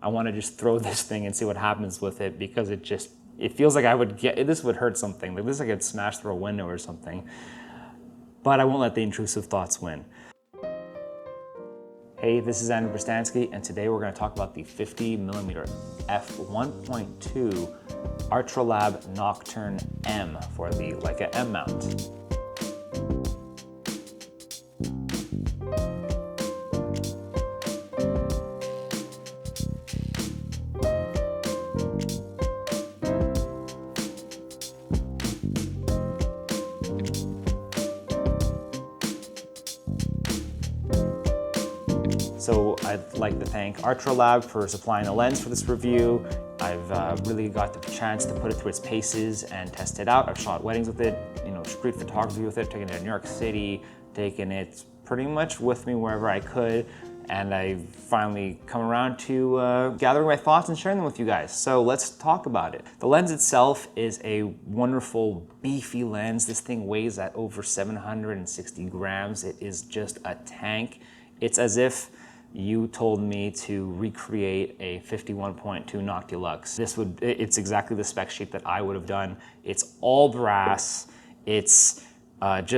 I want to just throw this thing and see what happens with it, because it feels like this would hurt something. Like this, I could smash through a window or something. But I won't let the intrusive thoughts win. Hey, this is Andrew Bristansky, and today we're going to talk about the 50mm f1.2 Ultralab Nocturne M for the Leica M mount. So I'd like to thank Ultralab for supplying a lens for this review. I've really got the chance to put it through its paces and test it out. I've shot weddings with it, street photography with it, taken it to New York City, taken it pretty much with me wherever I could. And I've finally come around to gathering my thoughts and sharing them with you guys. So let's talk about it. The lens itself is a wonderful, beefy lens. This thing weighs at over 760 grams. It is just a tank. It's as if you told me to recreate a 51.2 Noctilux. It's exactly the spec sheet that I would have done. It's all brass. It's got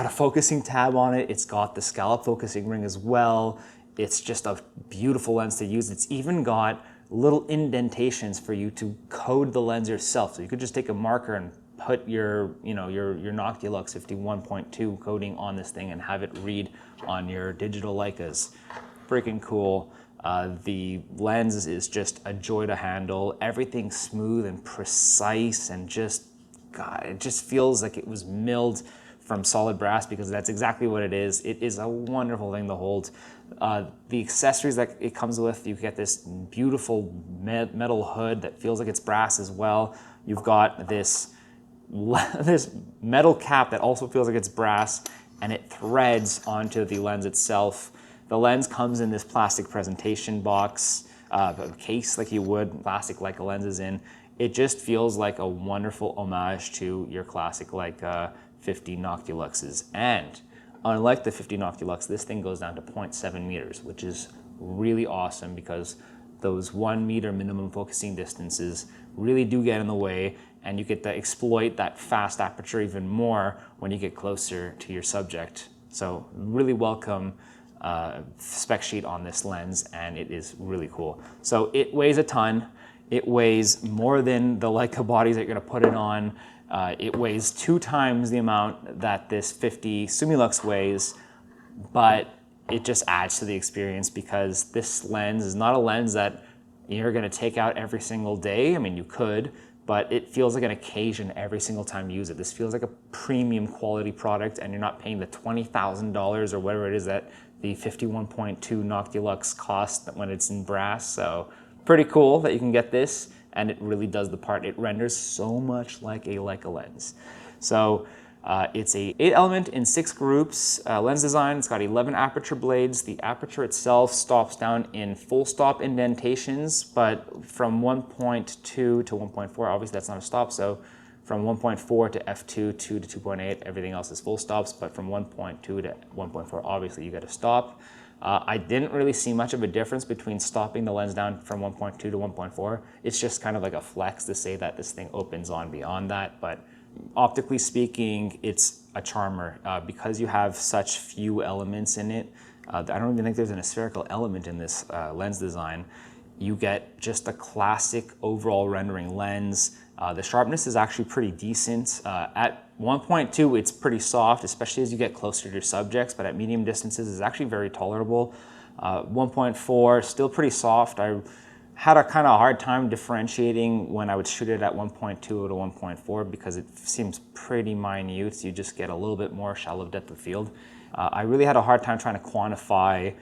a focusing tab on it. It's got the scallop focusing ring as well. It's just a beautiful lens to use. It's even got little indentations for you to code the lens yourself. So you could just take a marker and put your Noctilux 51.2 coding on this thing and have it read on your digital Leicas. Freaking cool. The lens is just a joy to handle. Everything's smooth and precise, and it just feels like it was milled from solid brass, because that's exactly what it is. It is a wonderful thing to hold. The accessories that it comes with, you get this beautiful metal hood that feels like it's brass as well. You've got this metal cap that also feels like it's brass, and it threads onto the lens itself. The lens comes in this plastic presentation box, case like you would plastic Leica lenses in. It just feels like a wonderful homage to your classic Leica 50 Noctiluxes. And unlike the 50 Noctilux, this thing goes down to 0.7 meters, which is really awesome, because those 1 meter minimum focusing distances really do get in the way, and you get to exploit that fast aperture even more when you get closer to your subject. So really welcome spec sheet on this lens, and it is really cool. So it weighs a ton. It weighs more than the Leica bodies that you're gonna put it on. It weighs 2 times the amount that this 50 Sumilux weighs, but it just adds to the experience, because this lens is not a lens that you're gonna take out every single day. I mean, you could, but it feels like an occasion every single time you use it. This feels like a premium quality product, and you're not paying the $20,000 or whatever it is that the 51.2 Noctilux costs when it's in brass. So pretty cool that you can get this, and it really does the part. It renders so much like a Leica lens. So it's a 8-element in 6 groups lens design. It's got 11 aperture blades. The aperture itself stops down in full stop indentations, but from 1.2 to 1.4, obviously that's not a stop. So from 1.4 to f2, 2 to 2.8, everything else is full stops. But from 1.2 to 1.4, obviously you got to stop. I didn't really see much of a difference between stopping the lens down from 1.2 to 1.4. It's just kind of like a flex to say that this thing opens on beyond that. But optically speaking, it's a charmer. Because you have such few elements in it, I don't even think there's an spherical element in this lens design. You get just a classic overall rendering lens. The sharpness is actually pretty decent. At 1.2, it's pretty soft, especially as you get closer to your subjects, but at medium distances, it's actually very tolerable. 1.4, still pretty soft. I had a kind of hard time differentiating when I would shoot it at 1.2 to 1.4, because it seems pretty minute. You just get a little bit more shallow depth of field. I really had a hard time trying to quantify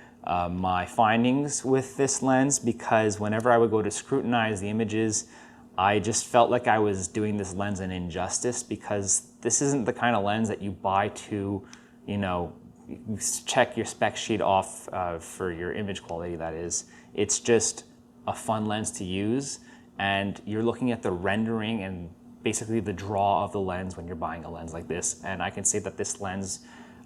my findings with this lens, because whenever I would go to scrutinize the images, I just felt like I was doing this lens an injustice, because this isn't the kind of lens that you buy to, check your spec sheet off for your image quality, that is. It's just a fun lens to use, and you're looking at the rendering and basically the draw of the lens when you're buying a lens like this. And I can say that this lens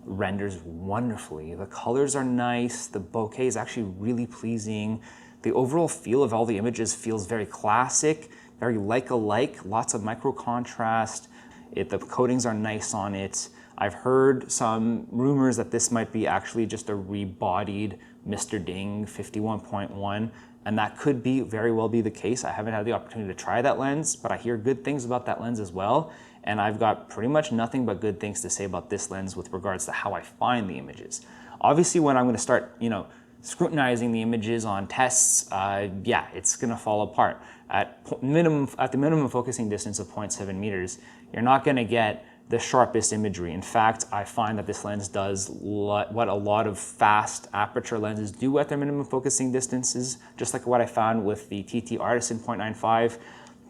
renders wonderfully. The colors are nice, the bokeh is actually really pleasing. the overall feel of all the images feels very classic, very like-alike, lots of micro contrast. The coatings are nice on it. I've heard some rumors that this might be actually just a rebodied Mr. Ding 51.1, and that could be very well be the case. I haven't had the opportunity to try that lens, but I hear good things about that lens as well. And I've got pretty much nothing but good things to say about this lens with regards to how I find the images. Obviously, when I'm going to start, scrutinizing the images on tests, yeah, it's going to fall apart. At the minimum focusing distance of 0.7 meters, you're not going to get the sharpest imagery. In fact, I find that this lens does what a lot of fast aperture lenses do at their minimum focusing distances, just like what I found with the TT Artisan 0.95.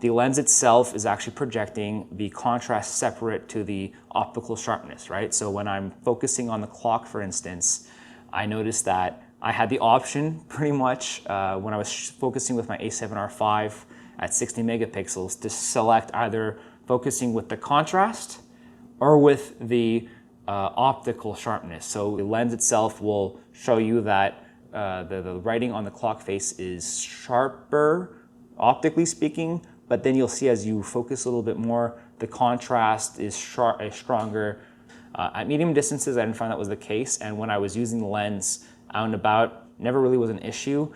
The lens itself is actually projecting the contrast separate to the optical sharpness, right? So when I'm focusing on the clock, for instance, I noticed that I had the option pretty much when I was focusing with my A7R5 at 60 megapixels to select either focusing with the contrast or with the optical sharpness. So the lens itself will show you that the writing on the clock face is sharper, optically speaking, but then you'll see as you focus a little bit more, the contrast is stronger. At medium distances, I didn't find that was the case, and when I was using the lens out and about, never really was an issue.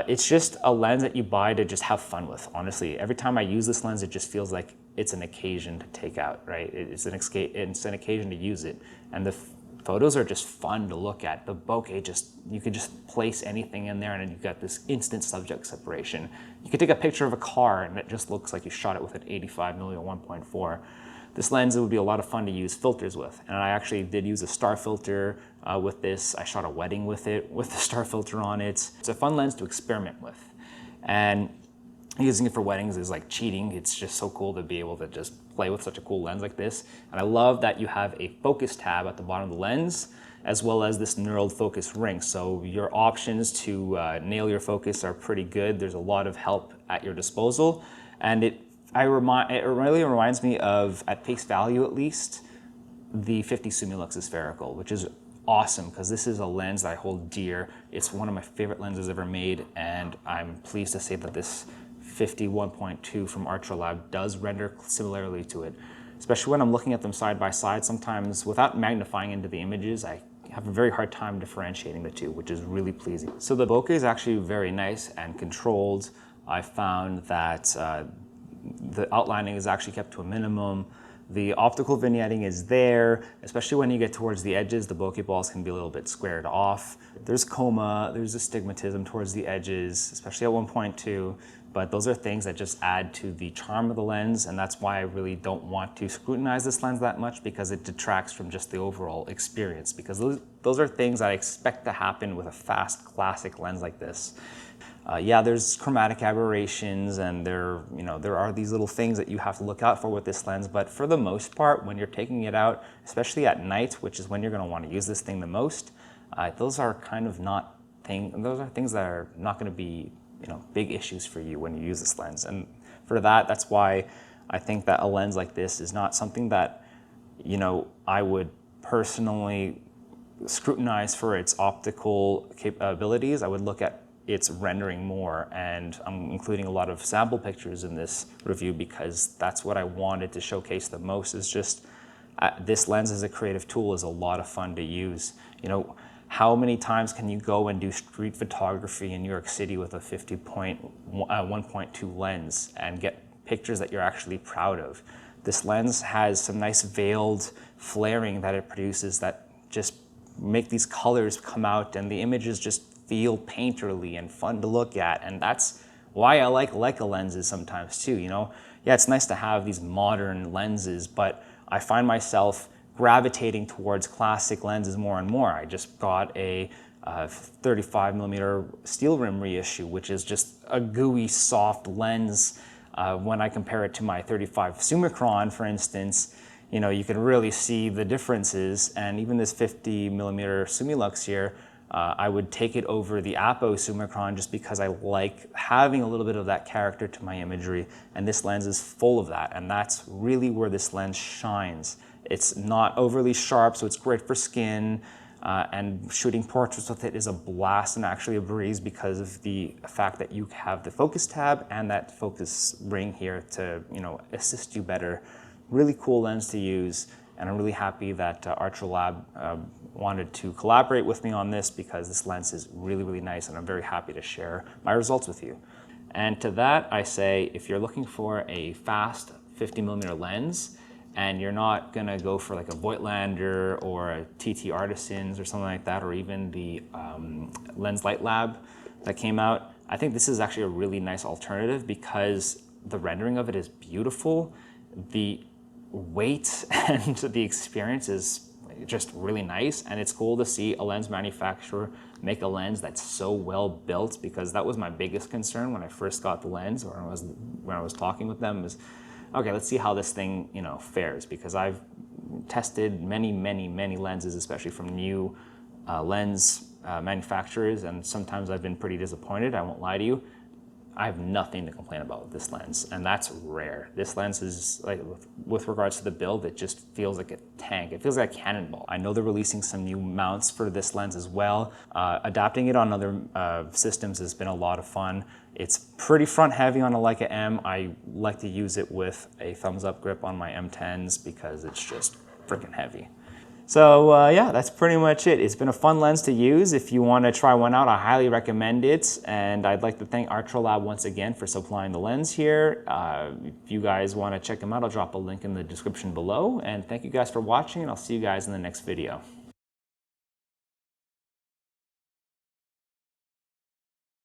It's just a lens that you buy to just have fun with, honestly. Every time I use this lens, it just feels like it's an occasion to take out, right? It's an occasion to use it. And the photos are just fun to look at. The bokeh, you could just place anything in there and then you've got this instant subject separation. You could take a picture of a car and it just looks like you shot it with an 85mm 1.4. This lens, it would be a lot of fun to use filters with. And I actually did use a star filter with this. I shot a wedding with it, with the star filter on it. It's a fun lens to experiment with. And using it for weddings is like cheating. It's just so cool to be able to just play with such a cool lens like this. And I love that you have a focus tab at the bottom of the lens, as well as this knurled focus ring. So your options to nail your focus are pretty good. There's a lot of help at your disposal. And it really reminds me of, at face value at least, the 50 Summilux spherical, which is awesome because this is a lens that I hold dear. It's one of my favorite lenses ever made, and I'm pleased to say that this 51.2 from Ultralab does render similarly to it. Especially when I'm looking at them side by side, sometimes without magnifying into the images, I have a very hard time differentiating the two, which is really pleasing. So the bokeh is actually very nice and controlled. I found that the outlining is actually kept to a minimum. The optical vignetting is there, especially when you get towards the edges. The bokeh balls can be a little bit squared off. There's coma, there's astigmatism towards the edges, especially at 1.2, but those are things that just add to the charm of the lens, and that's why I really don't want to scrutinize this lens that much, because it detracts from just the overall experience, because those are things I expect to happen with a fast, classic lens like this. Yeah, there's chromatic aberrations, and there are these little things that you have to look out for with this lens, but for the most part, when you're taking it out, especially at night, which is when you're going to want to use this thing the most, those are things that are not going to be big issues for you when you use this lens. And for that's why I think that a lens like this is not something that I would personally scrutinize for its optical capabilities. I would look at its rendering more, and I'm including a lot of sample pictures in this review because that's what I wanted to showcase the most. Is just this lens as a creative tool is a lot of fun to use. How many times can you go and do street photography in New York City with a 1.2 lens and get pictures that you're actually proud of? This lens has some nice veiled flaring that it produces that just make these colors come out, and the images just feel painterly and fun to look at. And that's why I like Leica lenses sometimes too. Yeah, it's nice to have these modern lenses, but I find myself gravitating towards classic lenses more and more. I just got a 35mm steel rim reissue, which is just a gooey, soft lens. When I compare it to my 35 Summicron, for instance, you can really see the differences. And even this 50mm Summilux here, I would take it over the Apo Summicron just because I like having a little bit of that character to my imagery, and this lens is full of that, and that's really where this lens shines. It's not overly sharp, so it's great for skin. and shooting portraits with it is a blast and actually a breeze because of the fact that you have the focus tab and that focus ring here to, you know, assist you better. Really cool lens to use, and I'm really happy that Archrolab wanted to collaborate with me on this because this lens is really, really nice, and I'm very happy to share my results with you. And to that, I say, if you're looking for a fast 50mm lens, and you're not gonna go for like a Voigtlander or a TT Artisans or something like that, or even the Lens Light Lab that came out, I think this is actually a really nice alternative because the rendering of it is beautiful. The weight and the experience is just really nice, and it's cool to see a lens manufacturer make a lens that's so well built, because that was my biggest concern when I first got the lens, or when I was talking with them, is okay, let's see how this thing, you know, fares, because I've tested many lenses, especially from new lens manufacturers, and sometimes I've been pretty disappointed, I won't lie to you. I have nothing to complain about with this lens, and that's rare. This lens is, like, with regards to the build, it just feels like a tank. It feels like a cannonball. I know they're releasing some new mounts for this lens as well. Adapting it on other systems has been a lot of fun. It's pretty front heavy on a Leica M. I like to use it with a thumbs up grip on my M10s because it's just freaking heavy. So yeah, that's pretty much it. It's been a fun lens to use. If you want to try one out, I highly recommend it. And I'd like to thank Archrolab once again for supplying the lens here. If you guys want to check them out, I'll drop a link in the description below. And thank you guys for watching, and I'll see you guys in the next video.